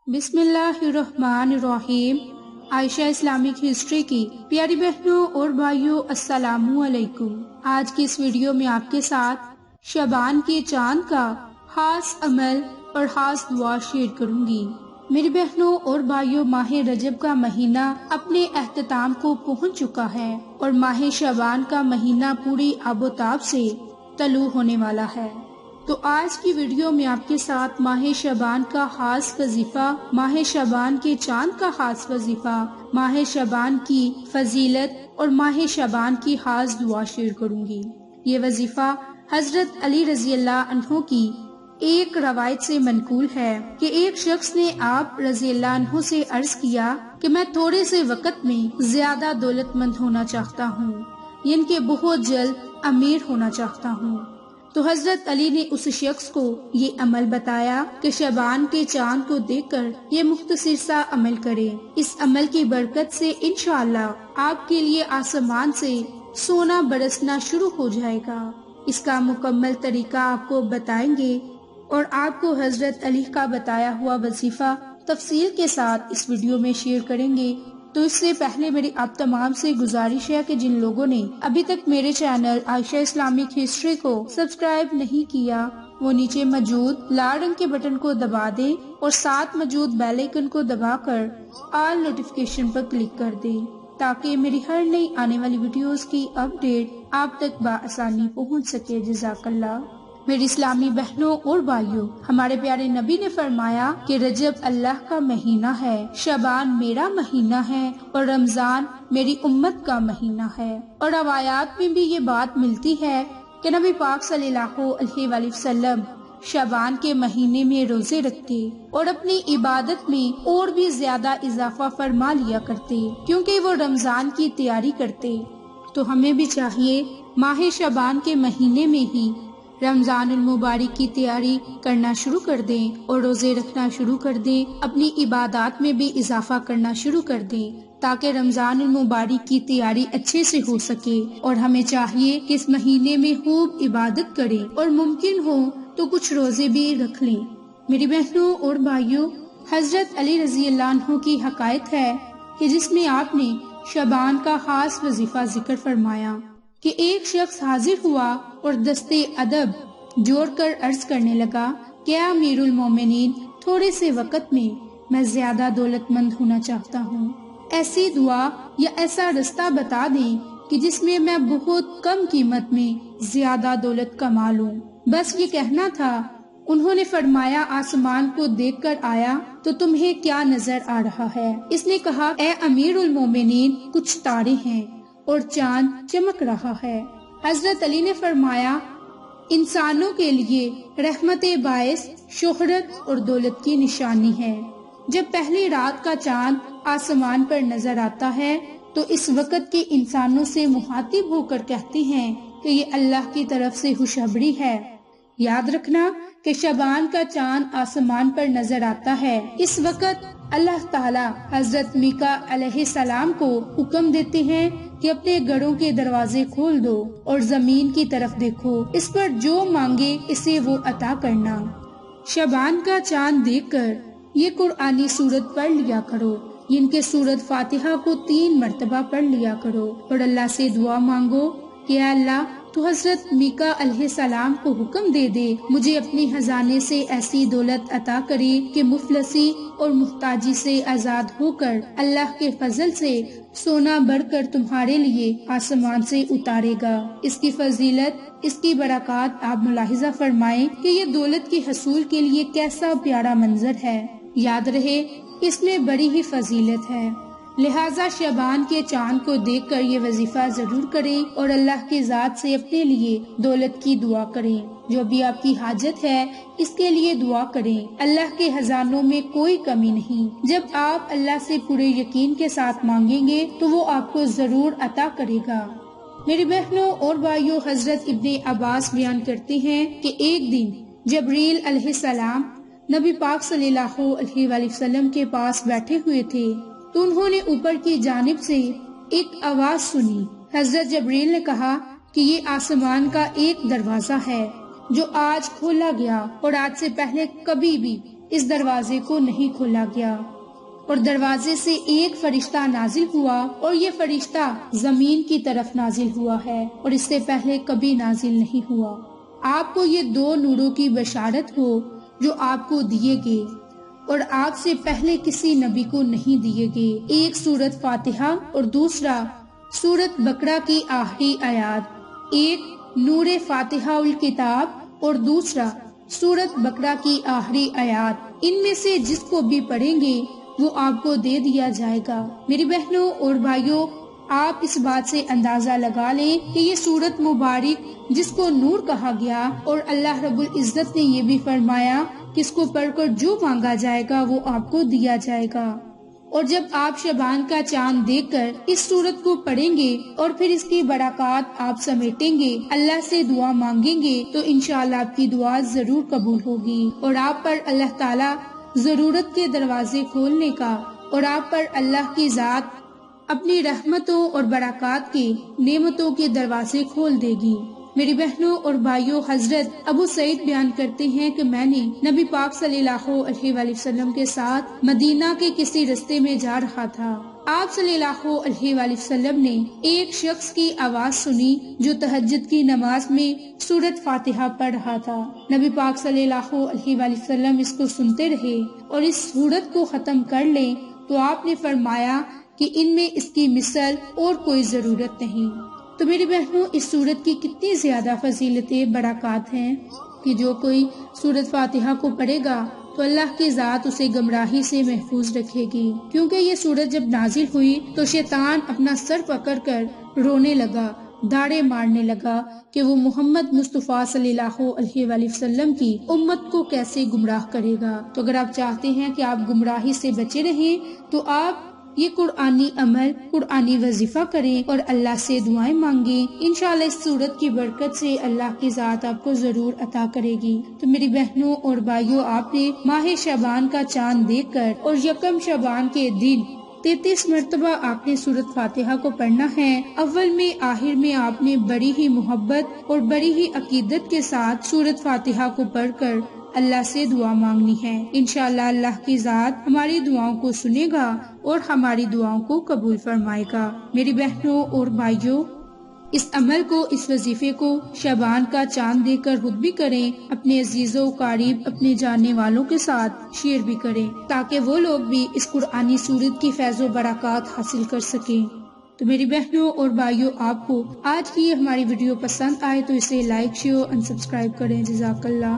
بسم اللہ الرحمن الرحیم۔ عائشہ اسلامک ہسٹری کی پیاری بہنوں اور بھائیوں، السلام علیکم۔ آج کی اس ویڈیو میں آپ کے ساتھ شعبان کے چاند کا خاص عمل اور خاص دعا شیئر کروں گی۔ میری بہنوں اور بھائیوں، ماہ رجب کا مہینہ اپنے اختتام کو پہنچ چکا ہے اور ماہ شعبان کا مہینہ پوری آب و تاب سے طلوع ہونے والا ہے۔ تو آج کی ویڈیو میں آپ کے ساتھ ماہ شعبان کا خاص وظیفہ، ماہ شعبان کے چاند کا خاص وظیفہ، ماہ شعبان کی فضیلت اور ماہ شعبان کی خاص دعا شیئر کروں گی۔ یہ وظیفہ حضرت علی رضی اللہ عنہ کی ایک روایت سے منقول ہے کہ ایک شخص نے آپ رضی اللہ عنہ سے عرض کیا کہ میں تھوڑے سے وقت میں زیادہ دولت مند ہونا چاہتا ہوں، یعنی کہ بہت جلد امیر ہونا چاہتا ہوں۔ تو حضرت علی نے اس شخص کو یہ عمل بتایا کہ شعبان کے چاند کو دیکھ کر یہ مختصر سا عمل کرے۔ اس عمل کی برکت سے انشاءاللہ آپ کے لیے آسمان سے سونا برسنا شروع ہو جائے گا۔ اس کا مکمل طریقہ آپ کو بتائیں گے اور آپ کو حضرت علی کا بتایا ہوا وظیفہ تفصیل کے ساتھ اس ویڈیو میں شیئر کریں گے۔ تو اس سے پہلے میری آپ تمام سے گزارش ہے کہ جن لوگوں نے ابھی تک میرے چینل عائشہ اسلامک ہسٹری کو سبسکرائب نہیں کیا، وہ نیچے موجود لال رنگ کے بٹن کو دبا دیں اور ساتھ موجود بیل آئیکن کو دبا کر آل نوٹیفیکیشن پر کلک کر دیں تاکہ میری ہر نئی آنے والی ویڈیوز کی اپڈیٹ آپ تک بآسانی پہنچ سکے۔ جزاک اللہ۔ میری اسلامی بہنوں اور بھائیوں، ہمارے پیارے نبی نے فرمایا کہ رجب اللہ کا مہینہ ہے، شعبان میرا مہینہ ہے اور رمضان میری امت کا مہینہ ہے۔ اور روایات میں بھی یہ بات ملتی ہے کہ نبی پاک صلی اللہ علیہ وآلہ وسلم شعبان کے مہینے میں روزے رکھتے اور اپنی عبادت میں اور بھی زیادہ اضافہ فرما لیا کرتے کیونکہ وہ رمضان کی تیاری کرتے۔ تو ہمیں بھی چاہیے ماہ شعبان کے مہینے میں ہی رمضان المبارک کی تیاری کرنا شروع کر دیں اور روزے رکھنا شروع کر دیں، اپنی عبادات میں بھی اضافہ کرنا شروع کر دیں تاکہ رمضان المبارک کی تیاری اچھے سے ہو سکے۔ اور ہمیں چاہیے کہ اس مہینے میں خوب عبادت کریں اور ممکن ہو تو کچھ روزے بھی رکھ لیں۔ میری بہنوں اور بھائیوں، حضرت علی رضی اللہ عنہ کی حکایت ہے کہ جس میں آپ نے شعبان کا خاص وظیفہ ذکر فرمایا کہ ایک شخص حاضر ہوا اور دستے ادب جوڑ کر عرض کرنے لگا کہ امیر المومنین، تھوڑے سے وقت میں زیادہ دولت مند ہونا چاہتا ہوں۔ ایسی دعا یا ایسا رستہ بتا دیں کہ جس میں میں بہت کم قیمت میں زیادہ دولت کما لوں۔ بس یہ کہنا تھا۔ انہوں نے فرمایا، آسمان کو دیکھ کر آیا تو تمہیں کیا نظر آ رہا ہے؟ اس نے کہا، اے امیر المومنین، کچھ تارے ہیں اور چاند چمک رہا ہے۔ حضرت علی نے فرمایا، انسانوں کے لیے رحمت باعث شہرت اور دولت کی نشانی ہے۔ جب پہلی رات کا چاند آسمان پر نظر آتا ہے تو اس وقت کے انسانوں سے مخاطب ہو کر کہتے ہیں کہ یہ اللہ کی طرف سے خوشخبری ہے۔ یاد رکھنا کہ شعبان کا چاند آسمان پر نظر آتا ہے، اس وقت اللہ تعالی حضرت میکا علیہ السلام کو حکم دیتے ہیں کہ اپنے گھروں کے دروازے کھول دو اور زمین کی طرف دیکھو، اس پر جو مانگے اسے وہ عطا کرنا۔ شعبان کا چاند دیکھ کر یہ قرآنی سورت پڑھ لیا کرو، جن کے سورت فاتحہ کو 3 مرتبہ پڑھ لیا کرو اور اللہ سے دعا مانگو کہ اے اللہ، تو حضرت میکا علیہ السلام کو حکم دے دے مجھے اپنے خزانے سے ایسی دولت عطا کرے کہ مفلسی اور محتاجی سے آزاد ہو کر اللہ کے فضل سے سونا بھر کر تمہارے لیے آسمان سے اتارے گا۔ اس کی فضیلت، اس کی برکات آپ ملاحظہ فرمائیں کہ یہ دولت کے حصول کے لیے کیسا پیارا منظر ہے۔ یاد رہے، اس میں بڑی ہی فضیلت ہے۔ لہٰذا شعبان کے چاند کو دیکھ کر یہ وظیفہ ضرور کریں اور اللہ کی ذات سے اپنے لیے دولت کی دعا کریں۔ جو بھی آپ کی حاجت ہے اس کے لیے دعا کریں۔ اللہ کے خزانوں میں کوئی کمی نہیں۔ جب آپ اللہ سے پورے یقین کے ساتھ مانگیں گے تو وہ آپ کو ضرور عطا کرے گا۔ میری بہنوں اور بھائیوں، حضرت ابن عباس بیان کرتے ہیں کہ ایک دن جبریل علیہ السلام نبی پاک صلی اللہ علیہ وآلہ وسلم کے پاس بیٹھے ہوئے تھے تو انہوں نے اوپر کی جانب سے ایک آواز سنی۔ حضرت جبریل نے کہا کہ یہ آسمان کا ایک دروازہ ہے جو آج کھولا گیا اور آج سے پہلے کبھی بھی اس دروازے کو نہیں کھولا گیا اور دروازے سے ایک فرشتہ نازل ہوا اور یہ فرشتہ زمین کی طرف نازل ہوا ہے اور اس سے پہلے کبھی نازل نہیں ہوا۔ آپ کو یہ 2 نوروں کی بشارت ہو جو آپ کو دیے گئے اور آپ سے پہلے کسی نبی کو نہیں دیے گئے، ایک سورت فاتحہ اور دوسرا سورت بقرہ کی آخری آیات، ایک نور فاتحہ الکتاب اور دوسرا سورت بقرہ کی آخری آیات، ان میں سے جس کو بھی پڑھیں گے وہ آپ کو دے دیا جائے گا۔ میری بہنوں اور بھائیوں، آپ اس بات سے اندازہ لگا لیں کہ یہ سورت مبارک جس کو نور کہا گیا اور اللہ رب العزت نے یہ بھی فرمایا کہ اس کو پڑھ کر جو مانگا جائے گا وہ آپ کو دیا جائے گا، اور جب آپ شعبان کا چاند دیکھ کر اس سورت کو پڑھیں گے اور پھر اس کی برکات آپ سمیٹیں گے، اللہ سے دعا مانگیں گے تو انشاءاللہ آپ کی دعا ضرور قبول ہوگی اور آپ پر اللہ تعالی ضرورت کے دروازے کھولنے کا اور آپ پر اللہ کی ذات اپنی رحمتوں اور برکات کے نعمتوں کے دروازے کھول دے گی۔ میری بہنوں اور بھائیوں، حضرت ابو سعید بیان کرتے ہیں کہ میں نے نبی پاک صلی اللہ علیہ وآلہ وسلم کے ساتھ مدینہ کے کسی رستے میں جا رہا تھا۔ آپ صلی اللہ علیہ وآلہ وسلم نے ایک شخص کی آواز سنی جو تہجد کی نماز میں سورت فاتحہ پڑھ رہا تھا۔ نبی پاک صلی اللہ علیہ وآلہ وسلم اس کو سنتے رہے اور اس سورت کو ختم کر لیں تو آپ نے فرمایا کہ ان میں اس کی مثل اور کوئی ضرورت نہیں۔ تو میری بہنوں، اس سورت کی کتنی زیادہ فضیلتیں برکات ہیں کہ جو کوئی سورت فاتحہ کو پڑھے گا تو اللہ کی ذات اسے گمراہی سے محفوظ رکھے گی، کیونکہ یہ سورت جب نازل ہوئی تو شیطان اپنا سر پکڑ کر رونے لگا، داڑے مارنے لگا کہ وہ محمد مصطفیٰ صلی اللہ علیہ وآلہ وسلم کی امت کو کیسے گمراہ کرے گا۔ تو اگر آپ چاہتے ہیں کہ آپ گمراہی سے بچے رہیں تو آپ یہ قرآنی عمل، قرآنی وظیفہ کریں اور اللہ سے دعائیں مانگیں، انشاءاللہ اس سورت کی برکت سے اللہ کی ذات آپ کو ضرور عطا کرے گی۔ تو میری بہنوں اور بھائیوں، آپ نے ماہ شعبان کا چاند دیکھ کر اور یکم شعبان کے دن 33 مرتبہ آپ نے سورت فاتحہ کو پڑھنا ہے۔ اول میں آخر میں آپ نے بڑی ہی محبت اور بڑی ہی عقیدت کے ساتھ سورت فاتحہ کو پڑھ کر اللہ سے دعا مانگنی ہے۔ انشاءاللہ اللہ کی ذات ہماری دعاؤں کو سنے گا اور ہماری دعاؤں کو قبول فرمائے گا۔ میری بہنوں اور بھائیوں، اس عمل کو، اس وظیفے کو شعبان کا چاند دے کر خود بھی کریں، اپنے عزیزوں قریب، اپنے جاننے والوں کے ساتھ شیئر بھی کریں تاکہ وہ لوگ بھی اس قرآنی سورت کی فیض و برکات حاصل کر سکیں۔ تو میری بہنوں اور بھائیوں، آپ کو آج کی ہماری ویڈیو پسند آئے تو اسے لائک، شیئر اور سبسکرائب کریں۔ جزاک اللہ۔